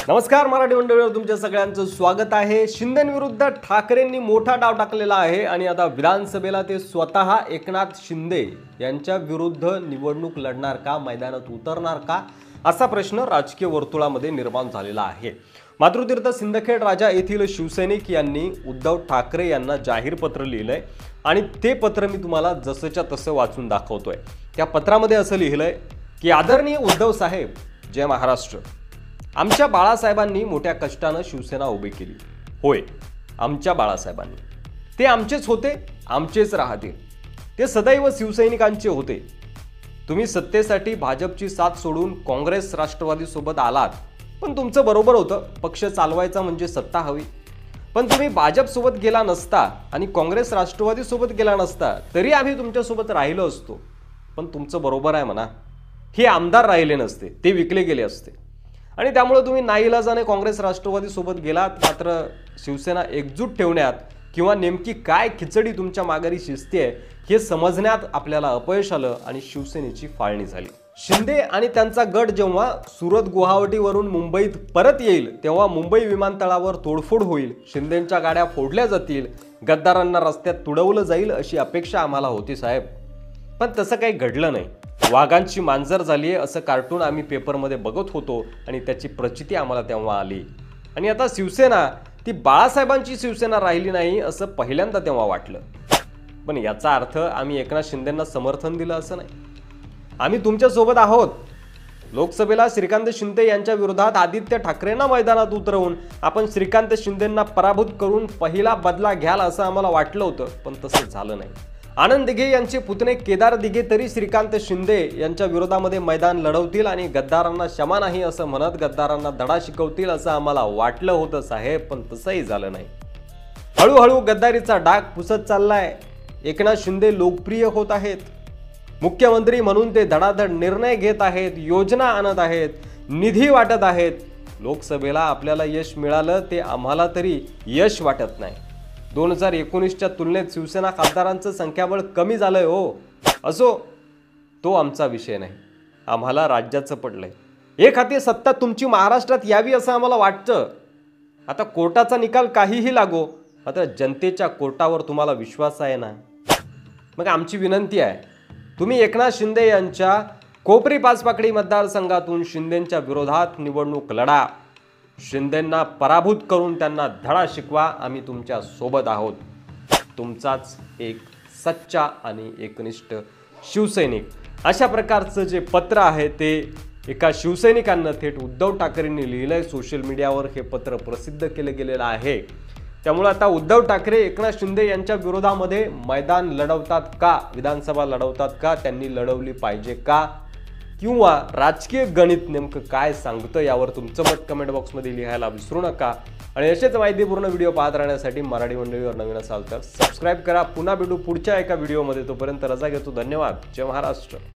नमस्कार मराठी मंडळीवर तुमच्या सगळ्यांचं स्वागत आहे। शिंदेंविरुद्ध ठाकरेंनी मोठा डाव टाकलेला आहे आणि आता विधानसभेला ते स्वतः एकनाथ शिंदे यांच्या विरुद्ध निवडणूक लढणार का, मैदानात उतरणार का असा प्रश्न राजकीय वर्तुळामध्ये निर्माण झालेला आहे। मातृतीर्थ सिंदखेड राजा येथील शिवसैनिक यांनी उद्धव ठाकरे यांना जाहीर पत्र लिहिलंय आणि ते पत्र मी तुम्हाला जसंच्या तसं वाचून दाखवतोय। त्या पत्रामध्ये असं लिहिलंय की आदरणीय उद्धव साहेब, जय महाराष्ट्र। आमच्या बाळासाहेबांनी मोठ्या कष्टाने शिवसेना उभी केली। होय, आमच्या बाळासाहेबांनी। ते आमचेच होते, आमचेच राहतील। ते सदैव शिवसैनिकांचे होते। तुम्ही सत्तेसाठी भाजपची साथ सोडून काँग्रेस राष्ट्रवादी सोबत आलात, पण तुमचं बरोबर होतं। पक्ष चालवायचा म्हणजे सत्ता हवी। पण तुम्ही भाजप सोबत गेला नसता आणि काँग्रेस राष्ट्रवादी सोबत गेला नसता तरी आम्ही तुमच्या सोबत राहिलो असतो। पण तुमचं बरोबर आहे म्हणा, हे आमदार राहिले नसते, ते विकले गेले असते आणि त्यामुळे तुम्ही नाईलाजाने काँग्रेस राष्ट्रवादी सोबत गेलात। मात्र शिवसेना एकजूट ठेवण्यात किंवा नेमकी काय खिचडी तुमच्या माघारी शिजते हे समजण्यात आपल्याला अपयश आलं आणि शिवसेनेची फाळणी झाली। शिंदे आणि त्यांचा गट जेव्हा सुरत गुवाहाटीवरून मुंबईत परत येईल तेव्हा मुंबई विमानतळावर तोडफोड होईल, शिंदेंच्या गाड्या फोडल्या जातील, गद्दारांना रस्त्यात तुडवलं जाईल अशी अपेक्षा आम्हाला होती साहेब। पण तसं काही घडलं नाही। वाघांची मांजर झाली आहे असं कार्टून आम्ही पेपरमध्ये बघत होतो आणि त्याची प्रचिती आम्हाला तेव्हा आली। आणि आता शिवसेना ती बाळासाहेबांची शिवसेना राहिली नाही असं पहिल्यांदा तेव्हा वाटलं। पण याचा अर्थ आम्ही एकनाथ शिंदेंना समर्थन दिलं असं नाही। आम्ही तुमच्या सोबत आहोत। लोकसभेला श्रीकांत शिंदे यांच्या विरोधात आदित्य ठाकरेंना मैदानात उतरवून आपण श्रीकांत शिंदेंना पराभूत करून पहिला बदला घ्याल असं आम्हाला वाटलं होतं, पण तसं झालं नाही। आनंद दिघे यांचे पुतणे केदार दिघे तरी श्रीकांत शिंदे यांच्या विरोधामध्ये मैदान लढवतील आणि गद्दारांना क्षमा नाही असं म्हणत गद्दारांना धडा शिकवतील असं आम्हाला वाटलं होतं साहेब, पण तसंही झालं नाही। हळूहळू गद्दारीचा डाग पुसत चाललाय। एकनाथ शिंदे लोकप्रिय होत आहेत। मुख्यमंत्री म्हणून ते धडाधड निर्णय घेत आहेत, योजना आणत आहेत, निधी वाटत आहेत। लोकसभेला आपल्याला यश मिळालं ते आम्हाला तरी यश वाटत नाही। 2019च्या तुलनेत शिवसेना खासदारांचं संख्याबळ कमी झालंय हो। असो, तो आमचा विषय नाही। आम्हाला राज्याचं पडलंय। एक हाती सत्ता तुमची महाराष्ट्रात यावी असं आम्हाला वाटतं। आता कोर्टाचा निकाल काहीही लागो, मात्र जनतेच्या कोर्टावर तुम्हाला विश्वास आहे ना? मग आमची विनंती आहे, तुम्ही एकनाथ शिंदे यांच्या कोपरी पाचपाकडी मतदारसंघातून शिंदेंच्या विरोधात निवडणूक लढा। शिंदेंना पराभूत करून त्यांना धडा शिकवा। आम्ही तुमच्या सोबत आहोत। तुमचाच एक सच्चा आणि एकनिष्ठ शिवसैनिक। अशा प्रकारचं जे पत्र आहे ते एका शिवसैनिकांना थेट उद्धव ठाकरेंनी लिहिलंय। सोशल मीडियावर हे पत्र प्रसिद्ध केलं गेलेलं आहे। त्यामुळे आता उद्धव ठाकरे एकनाथ शिंदे यांच्या विरोधामध्ये मैदान लढवतात का, विधानसभा लढवतात का, त्यांनी लढवली पाहिजे का, किंवा राजकीय गणित नेमकं काय सांगतं यावर तुमचं मत कमेंट बॉक्समध्ये लिहायला विसरू नका। आणि असेच माहितीपूर्ण व्हिडिओ पाहत राहण्यासाठी मराठी मंडळीवर नवीन असाल तर सबस्क्राईब करा। पुन्हा भेटू पुढच्या एका व्हिडिओमध्ये। तोपर्यंत रजा घेतो। धन्यवाद। जय महाराष्ट्र।